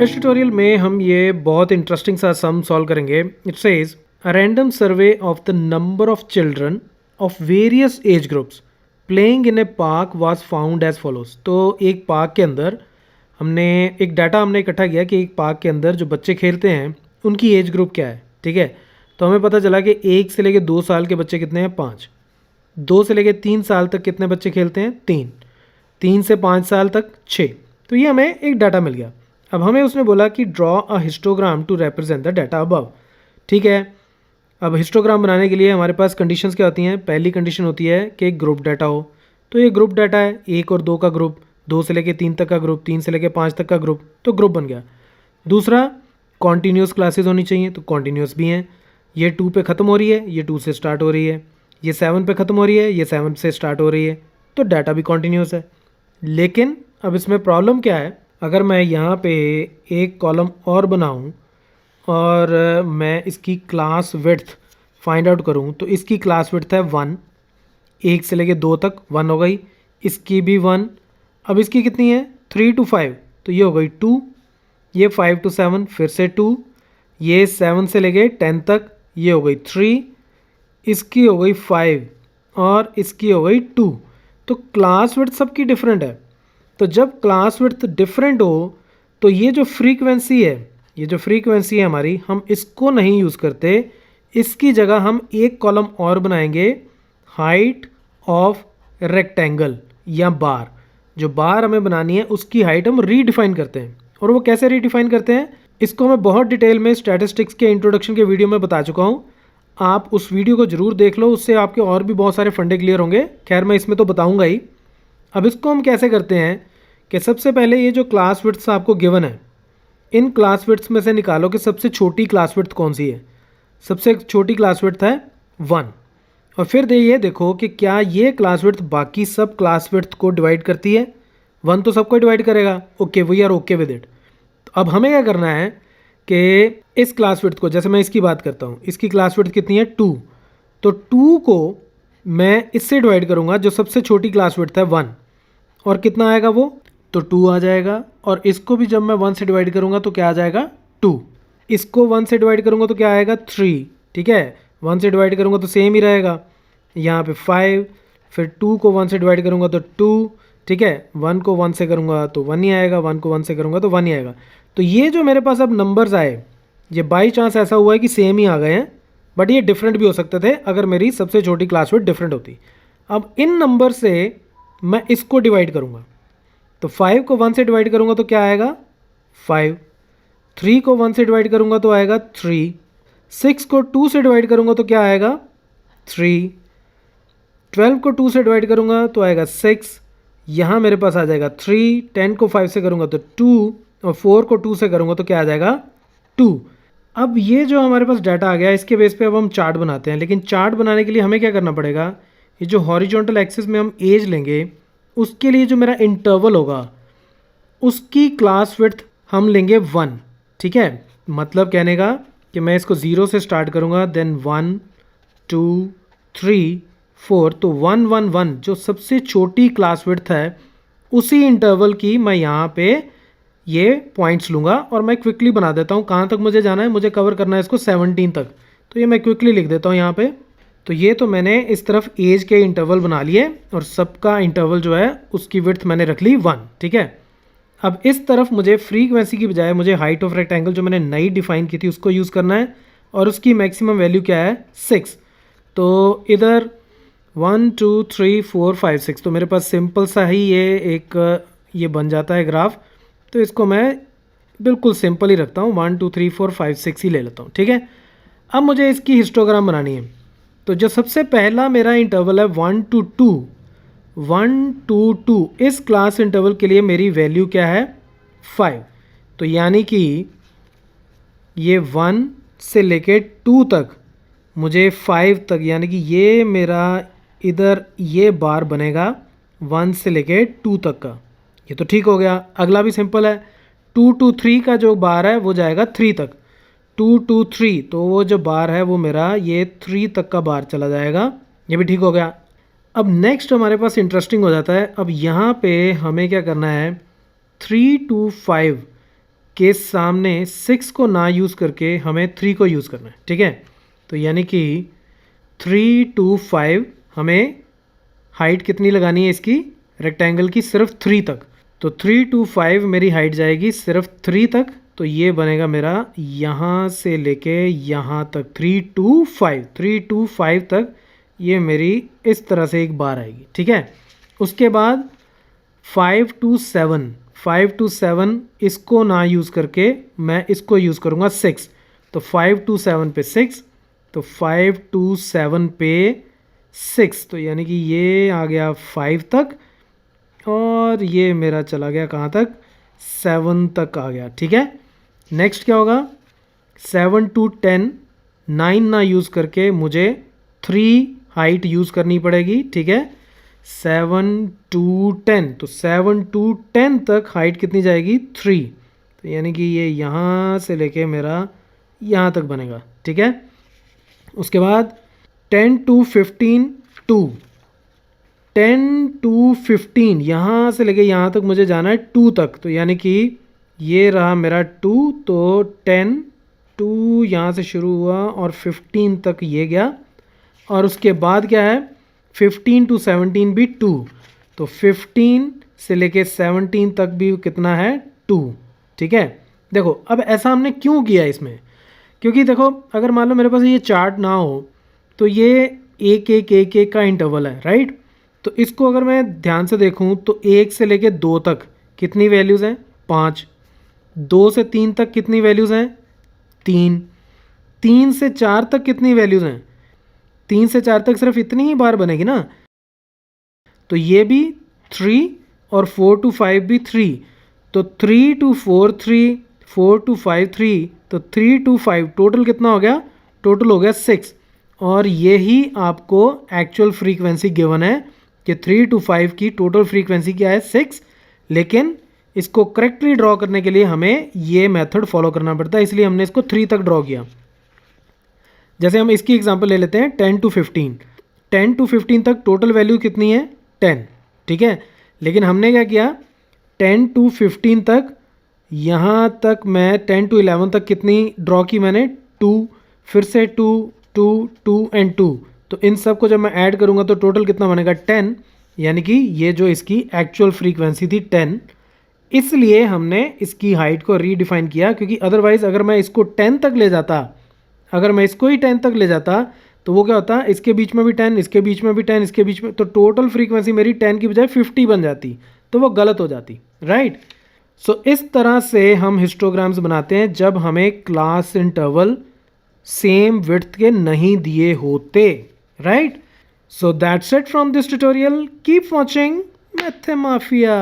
इस ट्यूटोरियल में हम ये बहुत इंटरेस्टिंग सा सम सॉल्व करेंगे। It says a random survey of the number of children of various age groups playing in a park was found as follows. तो एक पार्क के अंदर हमने एक डाटा इकट्ठा किया कि एक पार्क के अंदर जो बच्चे खेलते हैं उनकी एज ग्रुप क्या है। ठीक है, तो हमें पता चला कि 1 से लेकर 2 साल के बच्चे कितने हैं, 5। 2 से लेकर 3 साल तक कितने बच्चे खेलते हैं, 3। 3 से 5 साल तक 6। तो ये हमें एक डाटा मिल गया। अब हमें उसने बोला कि draw a histogram to represent the data above. ठीक है, अब हिस्टोग्राम बनाने के लिए हमारे पास कंडीशंस क्या होती हैं। पहली कंडीशन होती है कि एक ग्रुप डाटा हो। तो ये ग्रुप डाटा है, 1 और 2 का ग्रुप, 2 से लेकर 3 तक का ग्रुप, 3 से लेकर 5 तक का ग्रुप, तो ग्रुप बन गया। दूसरा, कॉन्टीन्यूस क्लासेस होनी चाहिए, तो कॉन्टीन्यूस भी हैं। ये 2 पे ख़त्म हो रही है, ये 2 से स्टार्ट हो रही है। ये 7 पे ख़त्म हो रही है, ये 7 से स्टार्ट हो रही है, तो डाटा भी कॉन्टीन्यूस है। लेकिन अब इसमें प्रॉब्लम क्या है, अगर मैं यहाँ पे एक कॉलम और बनाऊँ और मैं इसकी क्लास विड्थ फाइंड आउट करूँ, तो इसकी क्लास विड्थ है 1, 1 से लेके 2 तक 1 हो गई, इसकी भी 1। अब इसकी कितनी है, 3 to 5, तो ये हो गई 2। ये 5 to 7 फिर से 2। ये 7 से लेके 10 तक, ये हो गई 3। इसकी हो गई 5 और इसकी हो गई 2। तो क्लास विड्थ सबकी डिफरेंट है। तो जब क्लास विड्थ डिफरेंट हो तो ये जो फ्रीक्वेंसी है हमारी, हम इसको नहीं यूज़ करते। इसकी जगह हम एक कॉलम और बनाएंगे, हाइट ऑफ रेक्टेंगल या बार। जो बार हमें बनानी है उसकी हाइट हम रीडिफाइन करते हैं। और वो कैसे रीडिफाइन करते हैं, इसको मैं बहुत डिटेल में स्टैटिस्टिक्स के इंट्रोडक्शन के वीडियो में बता चुका हूँ। आप उस वीडियो को ज़रूर देख लो, उससे आपके और भी बहुत सारे फंडे क्लियर होंगे। खैर, मैं इसमें तो बताऊँगा ही। अब इसको हम कैसे करते हैं कि सबसे पहले ये जो क्लास विड्थ्स आपको गिवन है, इन क्लास विड्थ्स में से निकालो कि सबसे छोटी क्लास विड्थ कौन सी है। सबसे छोटी क्लास विड्थ है 1। और फिर ये देखो कि क्या ये क्लास विड्थ बाकी सब क्लास विड्थ को डिवाइड करती है। 1 तो सबको डिवाइड करेगा। Okay, we are okay with it. तो अब हमें क्या करना है कि इस क्लास विड्थ को, जैसे मैं इसकी बात करता हूँ, इसकी क्लास विड्थ कितनी है, 2। तो 2 को मैं इससे डिवाइड करूँगा जो सबसे छोटी क्लास विड्थ है 1, और कितना आएगा वो, तो 2 आ जाएगा। और इसको भी जब मैं 1 से डिवाइड करूँगा तो क्या आ जाएगा, 2। इसको 1 से डिवाइड करूँगा तो क्या आएगा, 3। ठीक है, 1 से डिवाइड करूँगा तो सेम ही रहेगा। यहाँ पे 5, फिर 2 को 1 से डिवाइड करूँगा तो 2। ठीक है, 1 को 1 से करूँगा तो 1 ही आएगा, 1 को 1 से करूँगा तो 1 ही आएगा। तो ये जो मेरे पास अब नंबर्स आए, ये बाई चांस ऐसा हुआ है कि सेम ही आ गए हैं, बट ये डिफरेंट भी हो सकते थे अगर मेरी सबसे छोटी क्लास विड्थ डिफरेंट होती। अब इन नंबर से मैं इसको डिवाइड करूँगा, तो 5 को 1 से डिवाइड करूँगा तो क्या आएगा, 5। 3 को 1 से डिवाइड करूँगा तो आएगा 3। 6 को 2 से डिवाइड करूँगा तो क्या आएगा, 3। 12 को 2 से डिवाइड करूँगा तो आएगा 6। यहाँ मेरे पास आ जाएगा 3। 10 को 5 से करूँगा तो 2, और 4 को 2 से करूँगा तो क्या आ जाएगा, 2। अब ये जो हमारे पास डाटा आ गया, इसके बेस पे अब हम चार्ट बनाते हैं। लेकिन चार्ट बनाने के लिए हमें क्या करना पड़ेगा, ये जो हॉरिजॉन्टल एक्सिस में हम एज लेंगे, उसके लिए जो मेरा इंटरवल होगा उसकी क्लास विड्थ हम लेंगे 1। ठीक है, मतलब कहने का कि मैं इसको 0 से स्टार्ट करूँगा, देन 1 2 3 4, तो 1 1 1 जो सबसे छोटी क्लास विड्थ है, उसी इंटरवल की मैं यहाँ पे ये पॉइंट्स लूँगा। और मैं क्विकली बना देता हूँ कहाँ तक मुझे जाना है। मुझे कवर करना है इसको 17 तक, तो ये मैं क्विकली लिख देता हूँ यहाँ पे। तो ये तो मैंने इस तरफ एज के इंटरवल बना लिए, और सबका इंटरवल जो है उसकी विड्थ मैंने रख ली 1। ठीक है, अब इस तरफ मुझे फ्रीक्वेंसी की बजाय मुझे हाइट ऑफ रेक्टेंगल जो मैंने नई डिफाइन की थी उसको यूज़ करना है, और उसकी मैक्सिमम वैल्यू क्या है, 6। तो इधर 1 2 3 4 5 6, तो मेरे पास सिंपल सा ही ये बन जाता है ग्राफ। तो इसको मैं बिल्कुल सिंपल ही रखता हूँ, 1 2 3 4 5 6 ही ले लेता हूँ। ठीक है, अब मुझे इसकी हिस्टोग्राम बनानी है। तो जो सबसे पहला मेरा इंटरवल है 1 to 2, 1 to 2, इस क्लास इंटरवल के लिए मेरी वैल्यू क्या है, 5। तो यानी कि ये 1 से लेके 2 तक, मुझे 5 तक, यानी कि ये मेरा इधर ये बार बनेगा 1 से लेके 2 तक का। ये तो ठीक हो गया। अगला भी सिंपल है, 2 to 3 का जो बार है वो जाएगा 3 तक। 2 to 3, तो वो जो बार है वो मेरा ये 3 तक का बार चला जाएगा। ये भी ठीक हो गया। अब नेक्स्ट हमारे पास इंटरेस्टिंग हो जाता है। अब यहाँ पे हमें क्या करना है, 3 to 5 के सामने 6 को ना यूज़ करके हमें 3 को यूज़ करना है, ठीक है। तो यानी कि 3 to 5 हमें हाइट कितनी लगानी है इसकी रेक्टेंगल की, सिर्फ 3 तक। तो 3 to 5 मेरी हाइट जाएगी सिर्फ 3 तक, तो ये बनेगा मेरा यहाँ से लेके यहाँ तक 3 to 5 तक ये मेरी इस तरह से एक बार आएगी, ठीक है। उसके बाद 5 to 7 इसको ना यूज़ करके मैं इसको यूज़ करूँगा 6। तो 5 to 7 पे 6, तो 5 to 7 पे 6, तो यानी कि ये आ गया 5 तक और ये मेरा चला गया कहाँ तक, 7 तक आ गया, ठीक है। नेक्स्ट क्या होगा, 7 to 10 9 ना यूज़ करके मुझे 3 हाइट यूज़ करनी पड़ेगी, ठीक है। 7 to 10, तो 7 to 10 तक हाइट कितनी जाएगी 3, तो यानी कि ये यहाँ से लेके मेरा यहाँ तक बनेगा, ठीक है। उसके बाद 10 to 15 2, 10 to 15 यहाँ से लेके यहाँ तक मुझे जाना है 2 तक, तो यानी कि ये रहा मेरा 2, तो 10 2 यहाँ से शुरू हुआ और 15 तक ये गया। और उसके बाद क्या है 15 to 17 भी 2, तो 15 से लेके 17 तक भी कितना है 2, ठीक है। देखो अब ऐसा हमने क्यों किया इसमें, क्योंकि देखो अगर मान लो मेरे पास ये चार्ट ना हो तो ये एक का इंटरवल है, राइट। तो इसको अगर मैं ध्यान से देखूं तो 1 से लेके 2 तक कितनी वैल्यूज़ हैं 5, 2 से 3 तक कितनी वैल्यूज़ हैं 3, 3 से 4 तक कितनी वैल्यूज़ हैं, 3 से 4 तक सिर्फ इतनी ही बार बनेगी ना, तो ये भी 3 और 4 to 5 भी 3, तो 3 to 4 3, 4 to 5 3, तो 3 to 5 टोटल कितना हो गया, टोटल हो गया 6। और यही आपको एक्चुअल फ्रीक्वेंसी गिवन है कि 3 to 5 की टोटल फ्रीक्वेंसी क्या है 6, लेकिन इसको करेक्टली ड्रॉ करने के लिए हमें ये मेथड फॉलो करना पड़ता है, इसलिए हमने इसको 3 तक ड्रॉ किया। जैसे हम इसकी एग्जांपल ले लेते हैं 10 to 15, 10 to 15 तक टोटल वैल्यू कितनी है 10, ठीक है। लेकिन हमने क्या किया 10 to 15 तक, यहाँ तक मैं 10 to 11 तक कितनी ड्रॉ की मैंने 2, फिर से 2 2 2 एंड 2, तो इन सब को जब मैं ऐड करूँगा तो टोटल कितना बनेगा 10, यानी कि ये जो इसकी एक्चुअल फ्रीक्वेंसी थी 10। इसलिए हमने इसकी हाइट को रीडिफाइन किया, क्योंकि अदरवाइज़ अगर मैं इसको 10 तक ले जाता, अगर मैं इसको ही 10 तक ले जाता तो वो क्या होता, इसके बीच में भी 10, इसके बीच में भी 10, इसके बीच में, तो टोटल फ्रीक्वेंसी मेरी 10 की बजाय 50 बन जाती, तो वो गलत हो जाती, राइट। सो इस तरह से हम हिस्टोग्राम्स बनाते हैं जब हमें क्लास इंटरवल सेम विड्थ के नहीं दिए होते, right. So that's it from this tutorial, keep watching मैथमाफिया।